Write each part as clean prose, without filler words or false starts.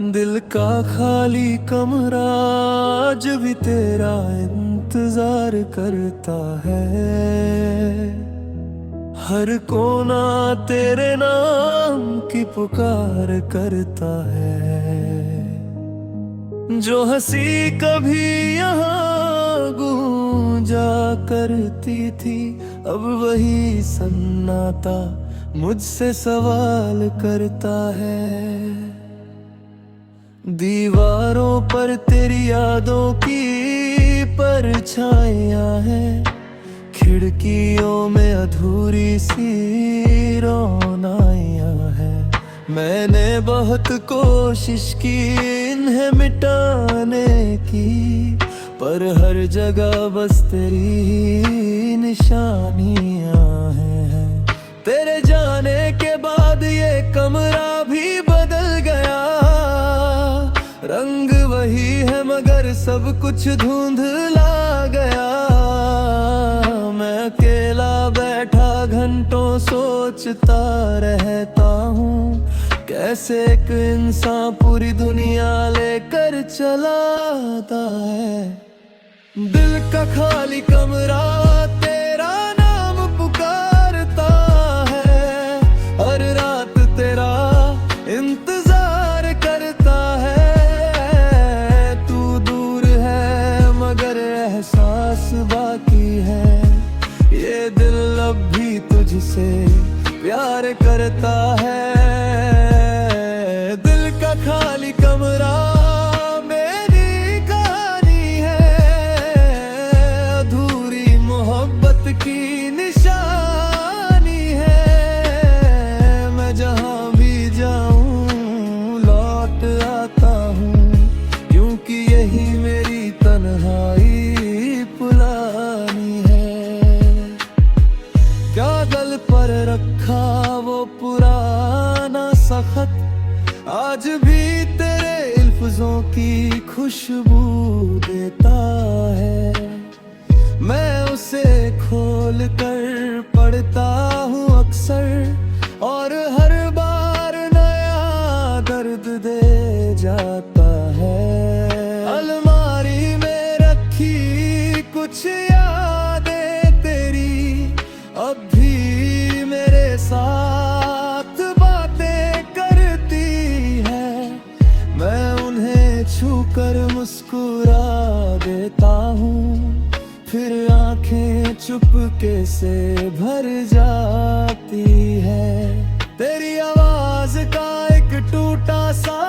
दिल का खाली कमरा आज भी तेरा इंतजार करता है। हर कोना तेरे नाम की पुकार करता है। जो हंसी कभी यहाँ गूंजा करती थी, अब वही सन्नाटा मुझसे सवाल करता है। दीवारों पर तेरी यादों की परछाइयां हैं, खिड़कियों में अधूरी सी रोनाइयां हैं। मैंने बहुत कोशिश की इन्हें मिटाने की, पर हर जगह बस तेरी ही निशानियां हैं। तेरे जाने के बाद ये कमरा भी बदल गया, रंग वही है मगर सब कुछ धुंधला गया। मैं अकेला बैठा घंटों सोचता रहता हूँ, कैसे एक इंसान पूरी दुनिया लेकर चलाता है। दिल का खाली कमरा तेरा नाम पुकारता है, हर रात तेरा इंतजार करता है। तू दूर है मगर एहसास बाकी है, ये दिल अब भी तुझसे प्यार करता है। दिल का खाली कमरा मेरी कहानी है, अधूरी मोहब्बत की निशानी है। मैं जहाँ भी जाऊँ लौट आता हूँ, क्योंकि यही मेरी तन्हाई पुरानी है। कागज पर रखा वो पुराना सा खत आज भी तेरे इल्फज़ों की खुशबू देता है। मैं उसे खोल कर पढ़ता हूँ अक्सर, और हर बार नया दर्द दे जाता है। अलमारी में रखी कुछ यादें तेरी अब भी मेरे साथ बातें करती है। मैं उन्हें छूकर मुस्कुरा देता हूँ, फिर आंखें चुपके से भर जाती है। तेरी आवाज का एक टूटा सा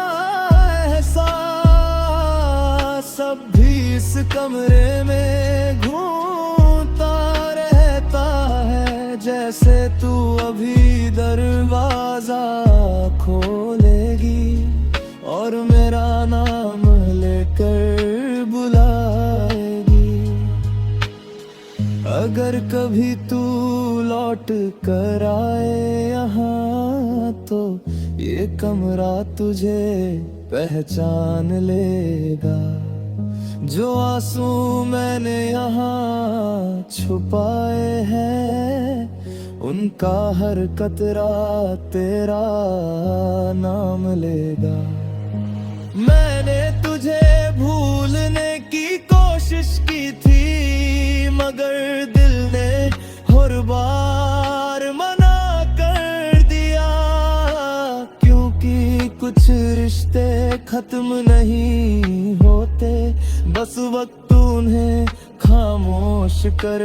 एहसास अब भी इस कमरे में घूमता रहता है। जैसे तू अभी दरवाजा खोलेगी और मेरा नाम लेकर बुलाएगी। अगर कभी तू लौट कर आए यहाँ, तो ये कमरा तुझे पहचान लेगा। जो आंसू मैंने यहाँ छुपाए हैं, उनका हर कतरा तेरा नाम लेगा। मैंने तुझे भूलने की कोशिश की थी, मगर दिल ने हर बार मना कर दिया। क्योंकि कुछ रिश्ते खत्म नहीं होते, बस वक्त उन्हें खामोश कर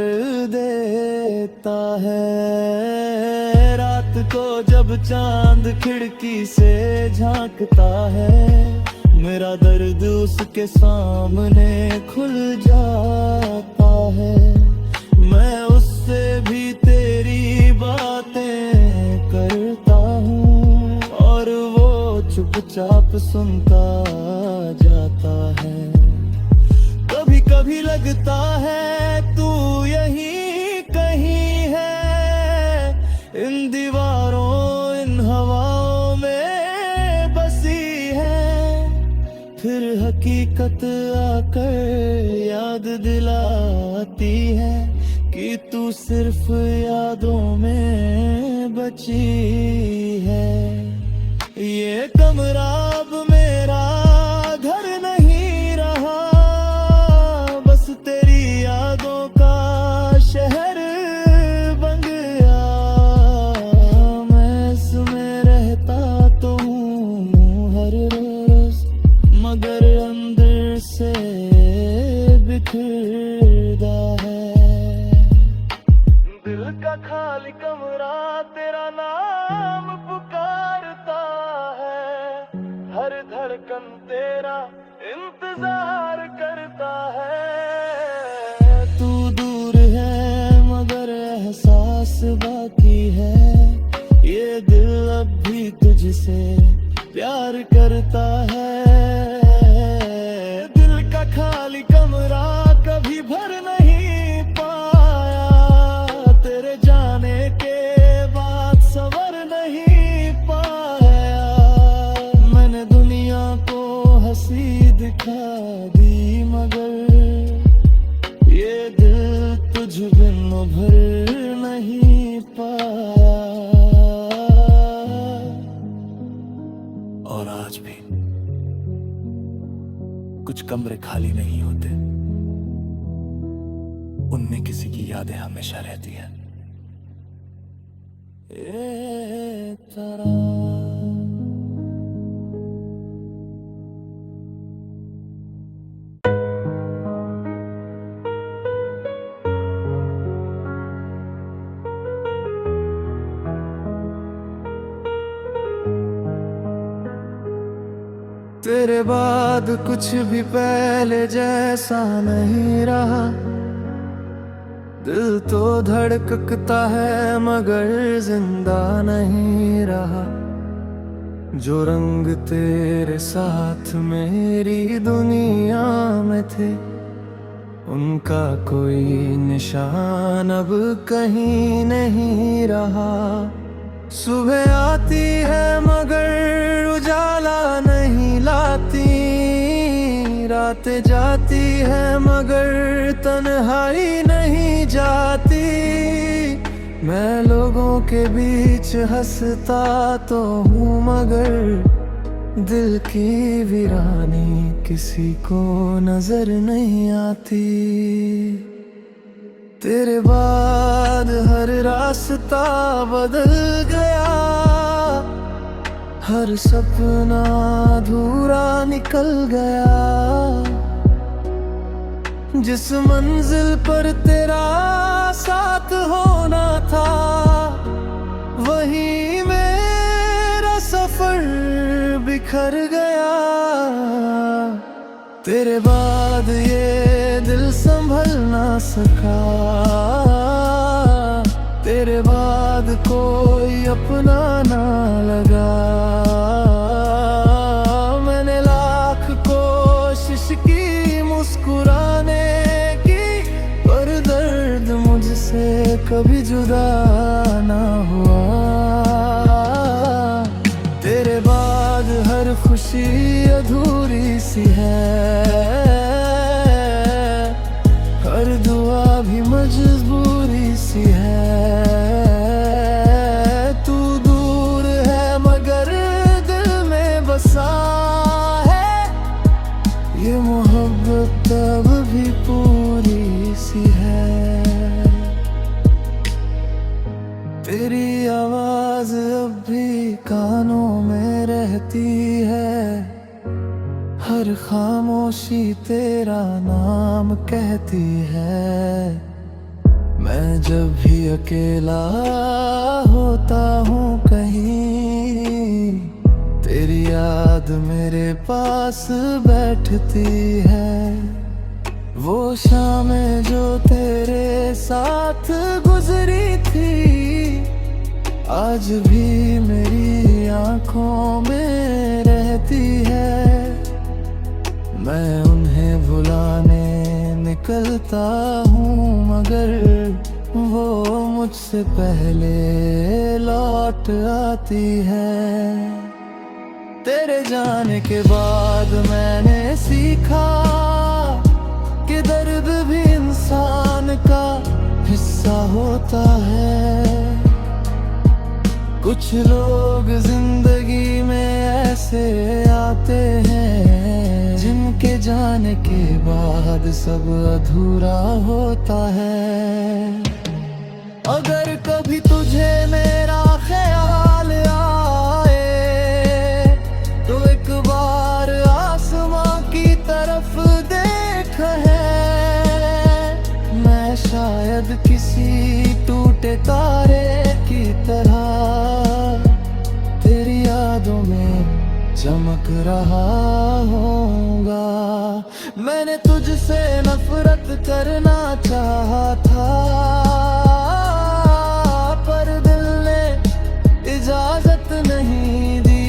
देता है। रात को जब चांद खिड़की से झांकता है, मेरा दर्द उसके सामने खुल जाता है। मैं उससे भी तेरी बातें करता हूँ, और वो चुपचाप सुनता जाता है। कभी कभी लगता है तू यहीं कहीं है, इन दीवारों इन हवाओं में बसी है। फिर हकीकत आकर याद दिलाती है कि तू सिर्फ यादों में बची है। ये कमरा अब मेरा बिखरदा है। दिल का खाली कमरा तेरा नाम पुकारता है, हर धड़कन तेरा इंतजार करता है। तू दूर है मगर एहसास बाकी है, ये दिल अब भी तुझसे प्यार करता है। दिल का खाली कमरा कभी भर नहीं पाया, तेरे जाने के बाद सवर नहीं पाया। मैंने दुनिया को हंसी दिखा दी मगर ये दिल तुझ बिन उभर नहीं पाया। और आज भी कुछ कमरे खाली नहीं होते, उनमें किसी की यादें हमेशा रहती हैं। ए तारा तेरे बाद कुछ भी पहले जैसा नहीं रहा। दिल तो धड़कता है मगर जिंदा नहीं रहा। जो रंग तेरे साथ मेरी दुनिया में थे, उनका कोई निशान अब कहीं नहीं रहा। सुबह आती है मगर उजाला नहीं लाती, रातें जाती है मगर तन्हाई नहीं जाती। मैं लोगों के बीच हंसता तो हूँ मगर दिल की वीरानी किसी को नजर नहीं आती। तेरे बाद हर रास्ता बदल गया, हर सपना अधूरा निकल गया। जिस मंजिल पर तेरा साथ होना था, वहीं मेरा सफर बिखर गया। तेरे बाद ये दिल संभल ना सका, तेरे बाद कोई अपना ना लगा। मैंने लाख कोशिश की मुस्कुराने की, पर दर्द मुझसे कभी जुदा ना हुआ। तेरे बाद हर खुशी अधूरी सी है, हर दुआ भी मजबूरी सी है। तू दूर है मगर दिल में बसा है, ये मोहब्बत अब भी पूरी सी है। तेरी आवाज अब भी कानों में रहती है, हर खामोशी तेरा नाम कहती है। मैं जब भी अकेला होता हूँ कहीं, तेरी याद मेरे पास बैठती है। वो शामें जो तेरे साथ गुजरी थी, आज भी मेरी आंखों में रहती है। मैं उन्हें भुलाने निकलता हूँ मगर वो मुझसे पहले लौट आती है। तेरे जाने के बाद मैंने सीखा कि दर्द भी इंसान का हिस्सा होता है। कुछ लोग जिंदगी में ऐसे आते हैं, जिनके जाने के बाद सब अधूरा होता है। अगर कभी तुझे मेरा ख्याल आए, तो एक बार आसमां की तरफ देख है। शायद किसी टूटे तारे की तरह तेरी यादों में चमक रहा होगा। मैंने तुझसे नफरत करना चाहा था, पर दिल ने इजाजत नहीं दी,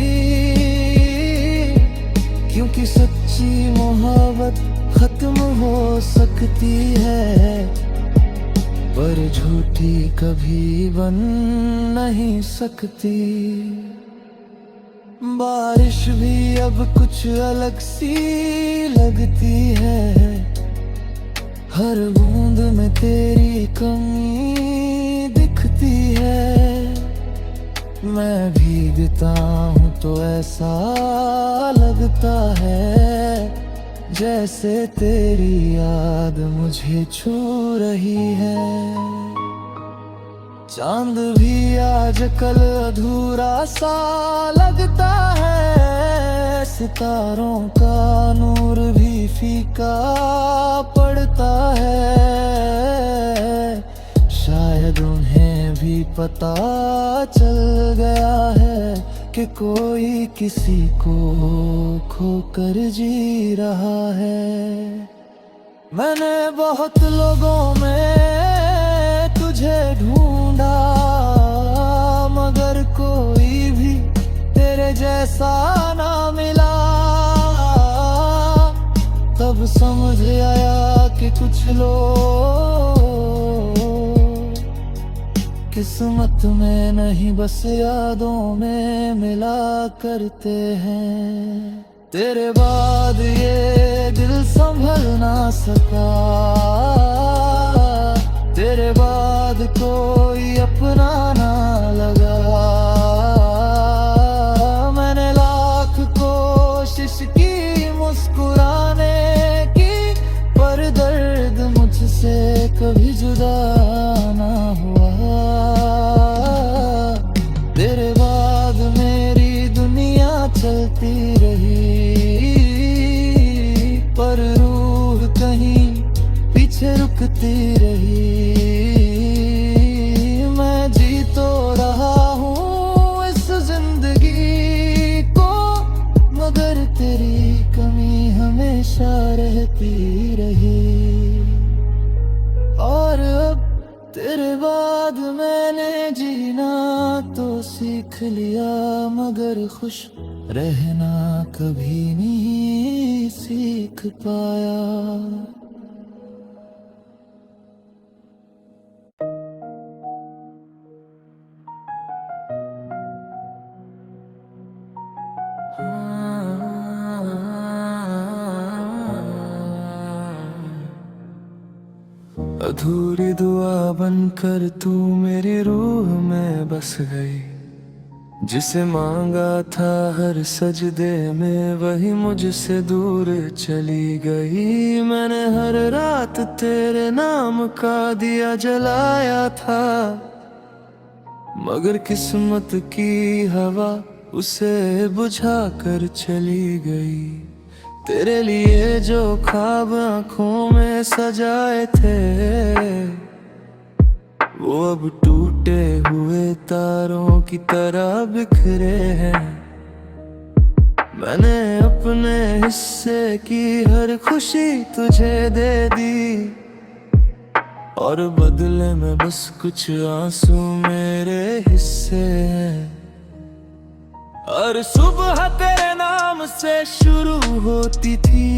क्योंकि सच्ची मोहब्बत खत्म हो सकती है, पर झूठी कभी बन नहीं सकती। बारिश भी अब कुछ अलग सी लगती है, हर बूंद में तेरी कमी दिखती है। मैं भीगता हूँ तो ऐसा लगता है जैसे तेरी याद मुझे छू रही है। चांद भी आज कल अधूरा सा लगता है, सितारों का नूर भी फीका पड़ता है। शायद उन्हें भी पता चल गया है कि कोई किसी को खोकर जी रहा है। मैंने बहुत लोगों में तुझे ढूंढा, मगर कोई भी तेरे जैसा ना मिला। तब समझ आया कि कुछ लोग किस्मत में नहीं बस यादों में मिला करते हैं। तेरे बाद ये दिल संभल ना सका, तेरे बाद कोई अपना ना लगा। मैंने लाख कोशिश की मुस्कुराने की, पर दर्द मुझसे कभी जुदा ना हुआ। तेरे बाद मेरी दुनिया चलती रही, पर रूह कहीं पीछे रुकती रही। मैं जी तो रहा हूँ इस जिंदगी को, मगर तेरी कमी हमेशा रहती रही। और अब तेरे बाद मैंने जीना तो सीख लिया, मगर खुश रहना कभी नहीं सीख पाया। अधूरी दुआ बनकर तू मेरी रूह में बस गई, जिसे मांगा था हर सजदे में वही मुझसे दूर चली गई। मैंने हर रात तेरे नाम का दिया जलाया था, मगर किस्मत की हवा उसे बुझा कर चली गई। तेरे लिए जो ख्वाब आँखों में सजाए थे, वो अब टूटे हुए तारों की तरह बिखरे हैं। मैंने अपने हिस्से की हर खुशी तुझे दे दी, और बदले में बस कुछ आंसू मेरे हिस्से हैं। हर सुबह तेरे नाम से शुरू होती थी,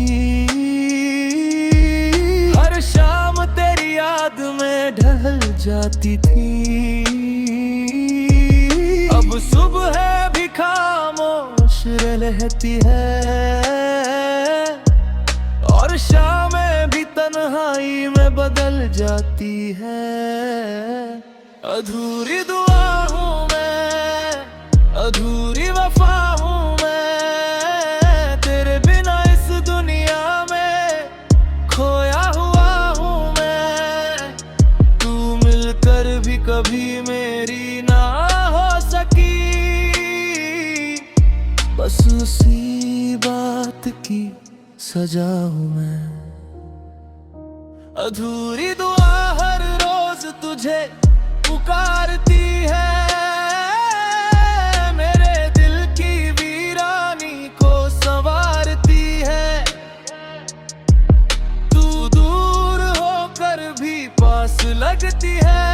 हर शाम तेरी याद में ढल जाती थी। अब सुबह भी खामोश रहती है, और शामें भी तन्हाई में बदल जाती है। अधूरी दुआ हूँ मैं, अधूरी वफा हूँ मैं, तेरे बिना इस दुनिया में खोया हुआ हूँ मैं। तू मिलकर भी कभी मेरी ना हो सकी, बस उसी बात की सजा हूँ मैं। अधूरी दुआ हर रोज तुझे पुकारती है, मेरे दिल की वीरानी को संवारती है। तू दूर होकर भी पास लगती है,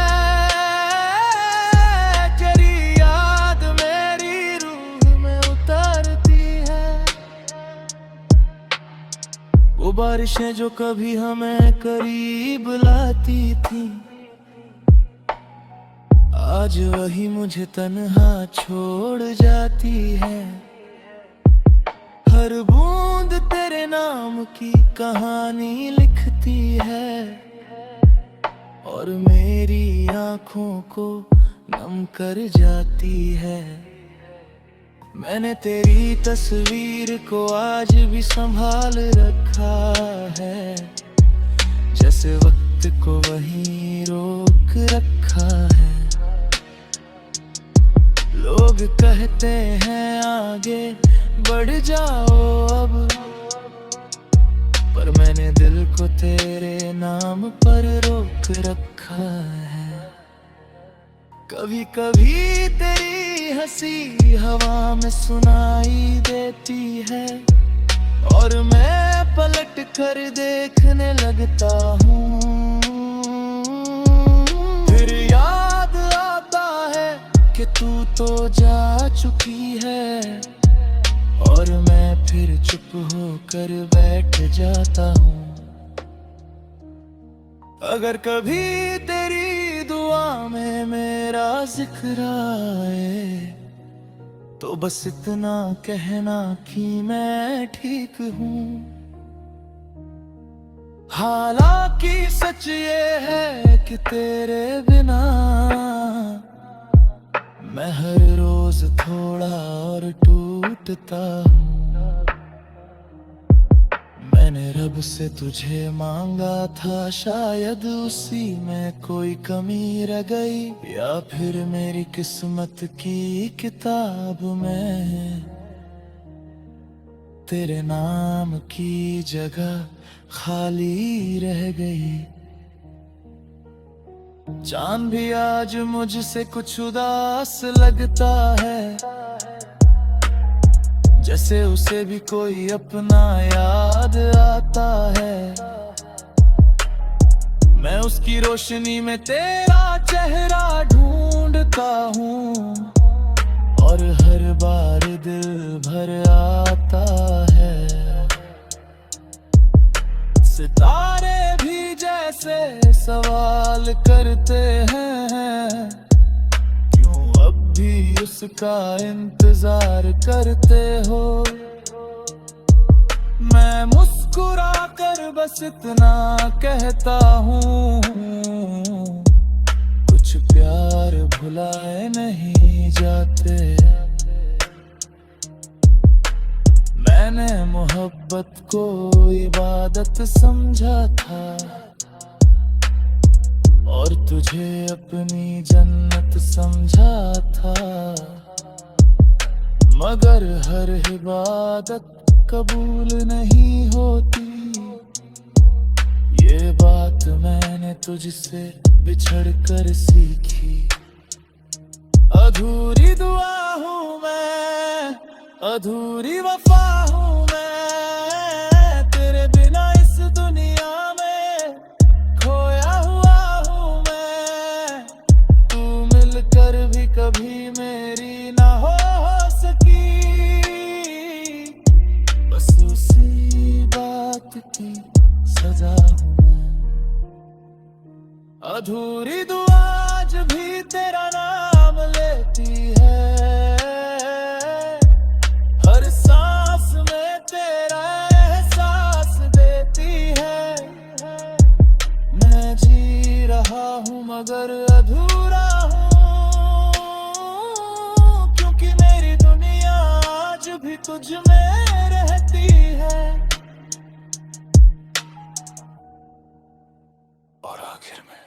तेरी याद मेरी रूह में उतरती है। वो बारिशें जो कभी हमें करीब लाती थी, आज वही मुझे तन्हा छोड़ जाती है। हर बूंद तेरे नाम की कहानी लिखती है, और मेरी आँखों को नम कर जाती है। मैंने तेरी तस्वीर को आज भी संभाल रखा है, जैसे वक्त को वहीं रोक रखा है। लोग कहते हैं आगे बढ़ जाओ अब, पर मैंने दिल को तेरे नाम पर रोक रखा है। कभी कभी तेरी हंसी हवा में सुनाई देती है, और मैं पलट कर देखने लगता हूँ। फिर याद आता है कि तू तो जा चुकी है, और मैं फिर चुप होकर बैठ जाता हूँ। अगर कभी तेरी दुआ में मेरा जिक्र आए, तो बस इतना कहना कि मैं ठीक हूँ। हालांकि सच ये है कि तेरे बिना मैं हर रोज थोड़ा और टूटता हूँ। मैंने रब से तुझे मांगा था, शायद उसी में कोई कमी रह गई, या फिर मेरी किस्मत की किताब में तेरे नाम की जगह खाली रह गई। चांद भी आज मुझसे कुछ उदास लगता है, जैसे उसे भी कोई अपना याद आता है। मैं उसकी रोशनी में तेरा चेहरा ढूंढता हूँ, और हर बार दिल भर आता है। सितारे भी जैसे सवाल करते हैं, क्यों अब भी उसका इंतजार करते हो। मैं मुस्कुरा कर बस इतना कहता हूँ, कुछ प्यार भुलाए नहीं जाते। मैंने मोहब्बत को इबादत समझा था, और तुझे अपनी जन्नत समझा था। मगर हर इबादत कबूल नहीं होती, ये बात मैंने तुझसे बिछड़ कर सीखी। अधूरी दुआ हूँ मैं, अधूरी वफा हूँ मैं, तेरे बिना इस दुनिया में खोया हुआ हूँ मैं। तू मिलकर भी कभी मेरी ना हो सकी, बस उसी बात की सजा हूँ मैं। अधूरी दुआ आज भी तेरा नाम लेती है, हर सांस में तेरा एहसास देती है। मैं जी रहा हूँ मगर अधूरा हूँ, क्योंकि मेरी दुनिया आज भी तुझ में रहती है। और आखिर में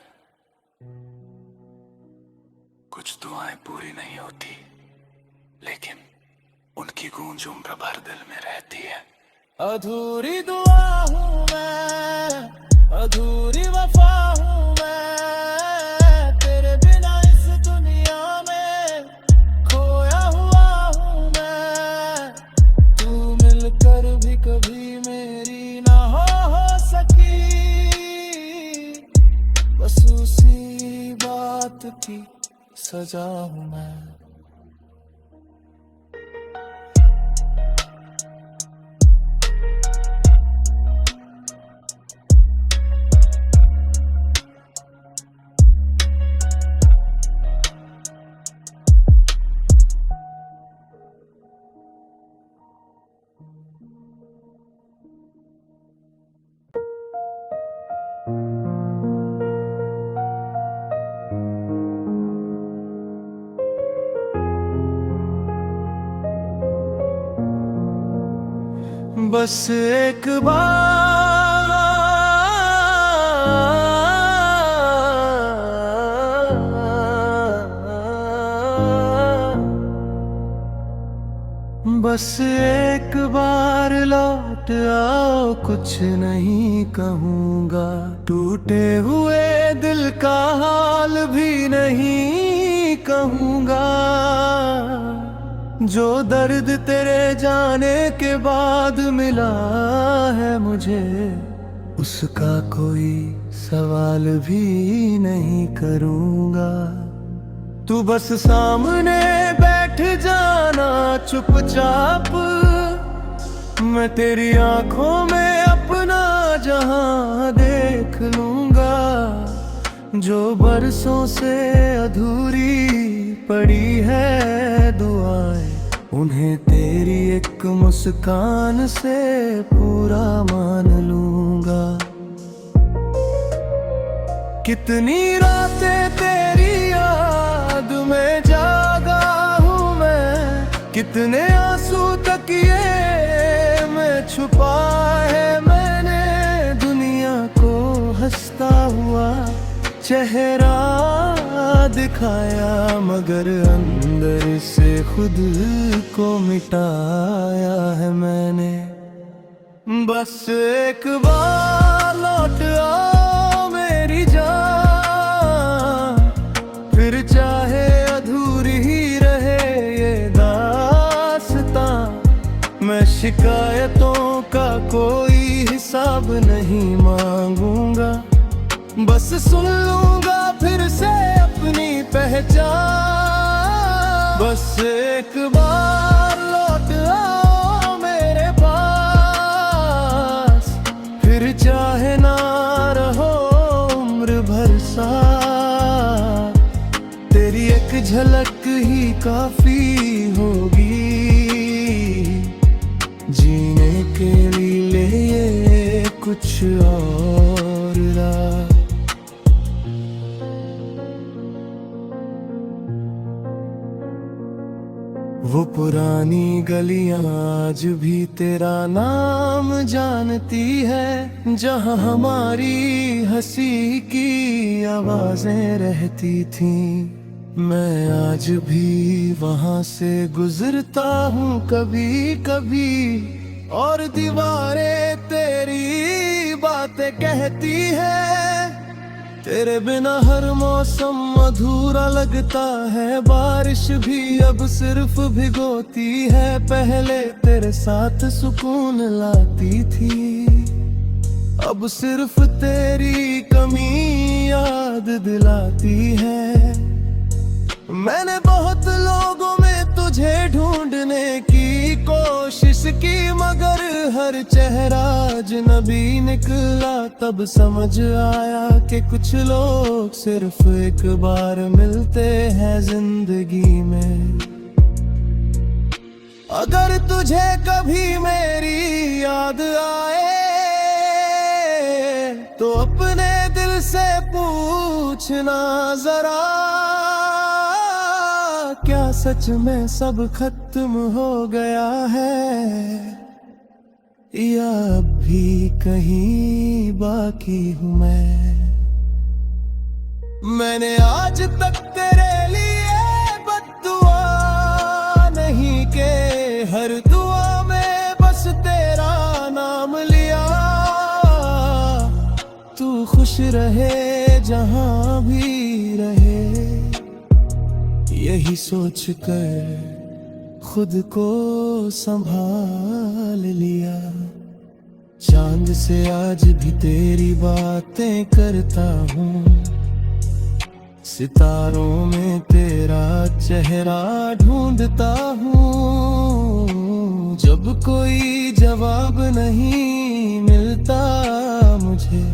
कुछ दुआएं पूरी नहीं होती, लेकिन उनकी गूंज उम्र भर दिल में रहती है। अधूरी दुआ हूँ मैं, अधूरी वफा हूँ मैं, की सजा हूँ मैं। बस एक बार बस एक बार लौट आओ, कुछ नहीं कहूँगा। टूटे हुए दिल का हाल भी नहीं कहूँगा। जो दर्द तेरे जाने के बाद मिला है मुझे, उसका कोई सवाल भी नहीं करूँगा। तू बस सामने बैठ जाना चुपचाप, मैं तेरी आंखों में अपना जहां देख लूँगा। जो बरसों से अधूरी पड़ी है दुआएं, उन्हें तेरी एक मुस्कान से पूरा मान लूँगा। कितनी रातें तेरी याद में जागा हूँ मैं, कितने आंसू तकिए में छुपा है मैंने। दुनिया को हंसता हुआ चेहरा दिखाया, मगर अंदर से खुद को मिटाया है मैंने। बस एक बार लौट आओ मेरी जान, फिर चाहे अधूरी ही रहे ये दास्तां। मैं शिकायतों का कोई हिसाब नहीं मांगूंगा, बस सुन लूंगा फिर से अपनी पहचान। बस एक बार लौट आओ मेरे पास, फिर चाहे ना रहो उम्र भर साथ। तेरी एक झलक ही काफी होगी जीने के लिए कुछ और राह। वो पुरानी गलियां आज भी तेरा नाम जानती है, जहां हमारी हंसी की आवाजें रहती थीं। मैं आज भी वहां से गुजरता हूँ कभी कभी, और दीवारें तेरी बातें कहती है। तेरे बिना हर मौसम अधूरा लगता है, बारिश भी अब सिर्फ भिगोती है। पहले तेरे साथ सुकून लाती थी, अब सिर्फ तेरी कमी याद दिलाती है। मैंने बहुत लोगों में तुझे ढूंढने की कोशिश की, मगर हर चेहरा अजनबी निकला। तब समझ आया कि कुछ लोग सिर्फ एक बार मिलते हैं जिंदगी में। अगर तुझे कभी मेरी याद आए तो अपने दिल से पूछना जरा, क्या सच में सब खत्म हो गया है, या अब भी कहीं बाकी हूँ मैं। मैंने आज तक तेरे लिए बद्दुआ नहीं के, हर दुआ में बस तेरा नाम लिया। तू खुश रहे जहां भी रहे, यही सोच कर खुद को संभाल लिया। चांद से आज भी तेरी बातें करता हूँ, सितारों में तेरा चेहरा ढूंढता हूँ, जब कोई जवाब नहीं मिलता मुझे,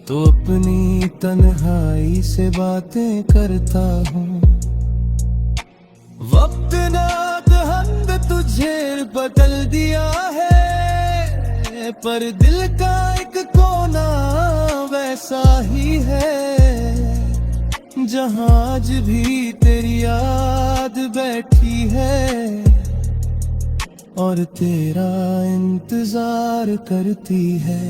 तो अपनी तन्हाई से बातें करता हूँ। वक्त नात हंद तुझे बदल दिया है, पर दिल का एक कोना वैसा ही है, जहाँ आज भी तेरी याद बैठी है और तेरा इंतजार करती है।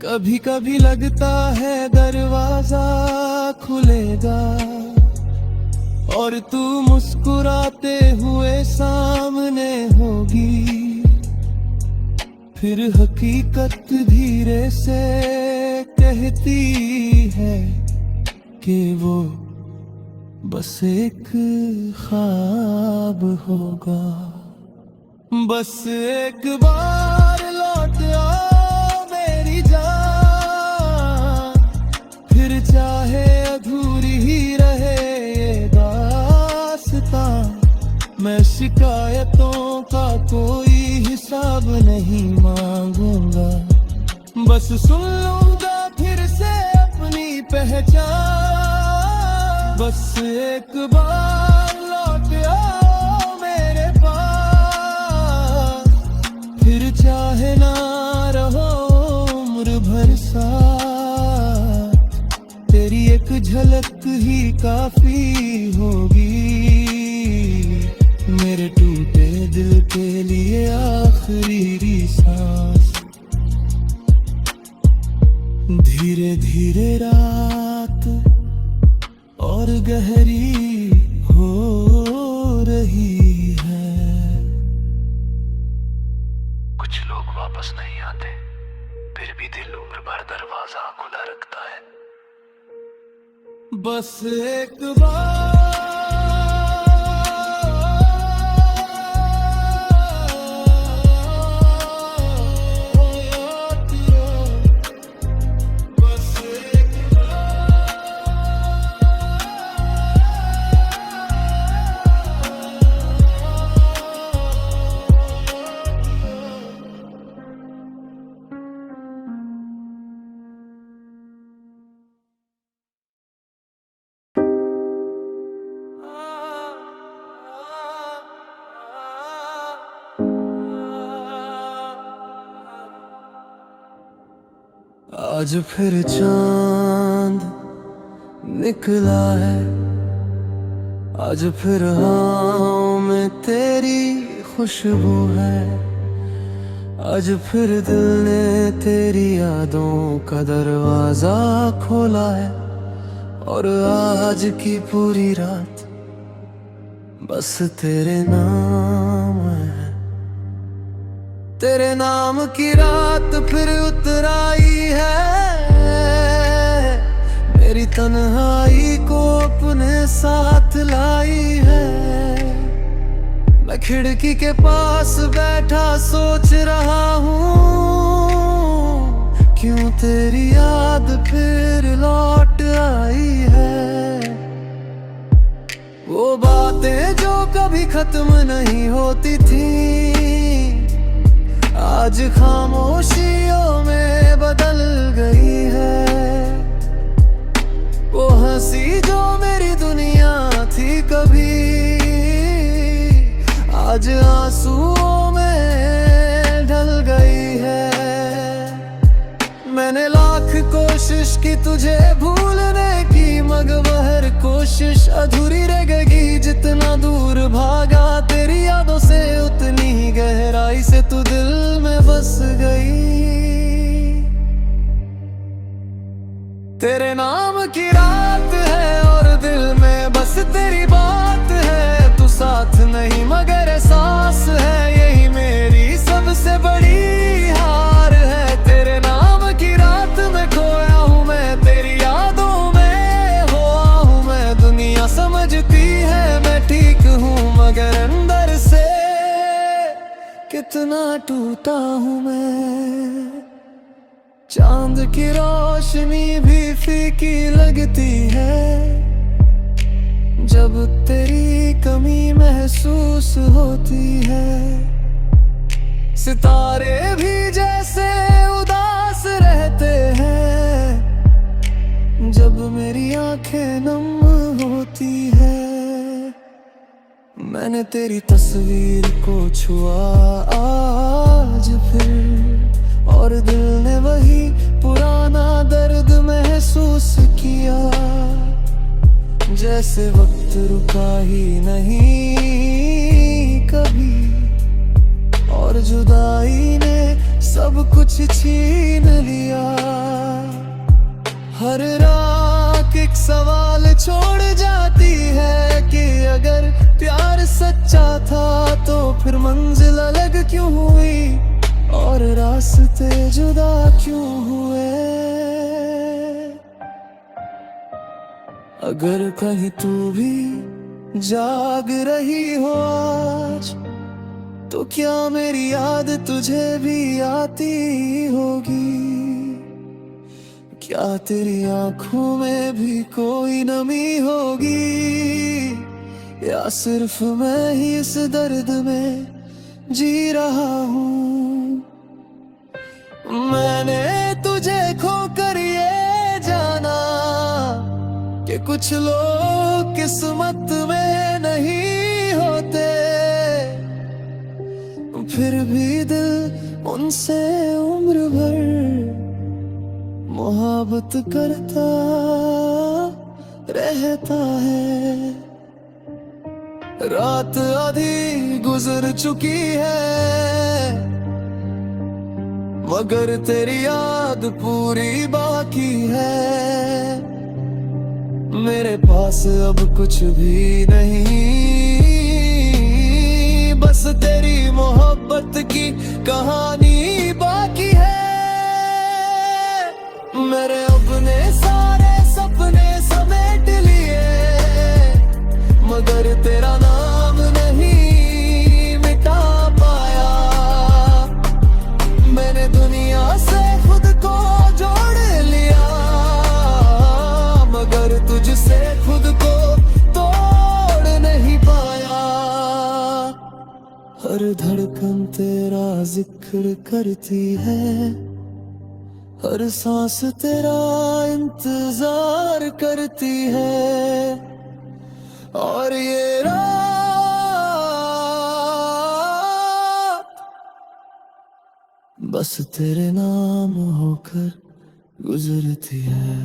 कभी कभी लगता है दरवाजा खुलेगा और तू मुस्कुराते हुए सामने होगी, फिर हकीकत धीरे से कहती है कि वो बस एक ख्वाब होगा। बस एक बार लौट आओ मेरी जान, फिर चाहे अधूरी ही रहे ये दास्तां, मैं शिकायतों का कोई हिसाब नहीं मांगूंगा, बस सुन लूंगा फिर से अपनी पहचान। बस एक बार लौट आओ मेरे पास, फिर चाहे ना रहो उम्र भर साथ, तेरी एक झलक ही काफी होगी मेरे टूटे दिल के लिए आखिरी सांस। धीरे धीरे रात और गहरी हो रही है। कुछ लोग वापस नहीं आते, फिर भी दिल उम्र भर दरवाजा खुला रखता है। बस एक बार आज फिर चांद निकला है, आज फिर हवाओं में तेरी खुशबू है, आज फिर दिल ने तेरी यादों का दरवाजा खोला है, और आज की पूरी रात बस तेरे नाम है। तेरे नाम की रात फिर उतर आई है, मेरी तन्हाई को अपने साथ लाई है। मैं खिड़की के पास बैठा सोच रहा हूँ, क्यों तेरी याद फिर लौट आई है। वो बातें जो कभी खत्म नहीं होती थी, आज खामोशियों में बदल गई है। वो हंसी जो मेरी दुनिया थी कभी, आज आंसुओं में ढल गई है। मैंने लाख कोशिश की तुझे भूलने की, मगर हर कोशिश अधूरी रह गई। जितना दूर भागा तेरी यादों से, उतनी ही गहराई से तू दिल में बस गई। तेरे नाम की रात है और दिल में बस तेरी बात है। तू साथ नहीं मगर एहसास है, यही मेरी सबसे बड़ी हार है। तेरे नाम की रात में खोया हूँ मैं, तेरी यादों में खोया हूँ मैं। दुनिया समझती है मैं ठीक हूँ, मगर अंदर से कितना टूटा हूँ मैं। चांद की रोशनी भी फीकी लगती है जब तेरी कमी महसूस होती है। सितारे भी जैसे उदास रहते हैं जब मेरी आंखें नम होती है। मैंने तेरी तस्वीर को छुआ आज फिर, और दिल ने वही पुराना दर्द महसूस किया। जैसे वक्त रुका ही नहीं कभी, और जुदाई ने सब कुछ छीन लिया। हर रात एक सवाल छोड़ जाती है कि अगर प्यार सच्चा था तो फिर मंजिल अलग क्यों हुई और रास्ते जुदा क्यों हुए। अगर कहीं तू भी जाग रही हो आज, तो क्या मेरी याद तुझे भी आती होगी? क्या तेरी आंखों में भी कोई नमी होगी, या सिर्फ मैं ही इस दर्द में जी रहा हूँ। मैंने तुझे खोकर ये जाना कि कुछ लोग किस्मत में नहीं होते, फिर भी दिल उनसे उम्र भर मोहब्बत करता रहता है। रात आधी गुजर चुकी है मगर तेरी याद पूरी बाकी है। मेरे पास अब कुछ भी नहीं, बस तेरी मोहब्बत की कहानी बाकी है। मेरे अपने सारे सपने समेट लिए मगर तेरा नाम नहीं मिटा पाया। मैंने दुनिया से खुद को जोड़ लिया मगर तुझसे खुद को तोड़ नहीं पाया। हर धड़कन तेरा जिक्र करती है, हर सांस तेरा इंतजार करती है, और ये रात बस तेरे नाम होकर गुजरती है।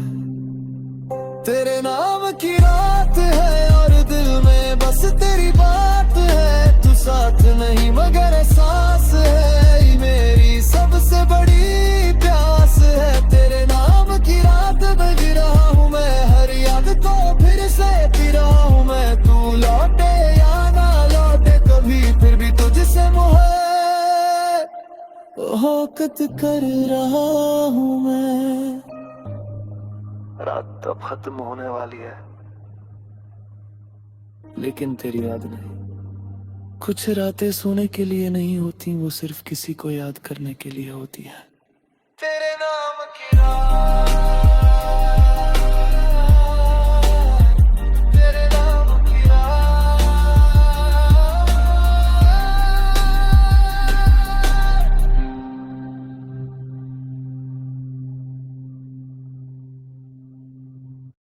तेरे नाम की रात है और दिल में बस तेरी बात है। तू साथ नहीं मगर एहसास है, ये मेरी सबसे बड़ी प्यास है। तेरे नाम की रात बज रहा हूँ मैं, हर याद को फिर से पी रहा हूँ मैं। तू लौटे या ना लौटे कभी, फिर भी तुझसे मोहब्बत कर रहा हूँ मैं। रात अब खत्म होने वाली है लेकिन तेरी याद नहीं। कुछ रातें सोने के लिए नहीं होती, वो सिर्फ किसी को याद करने के लिए होती है।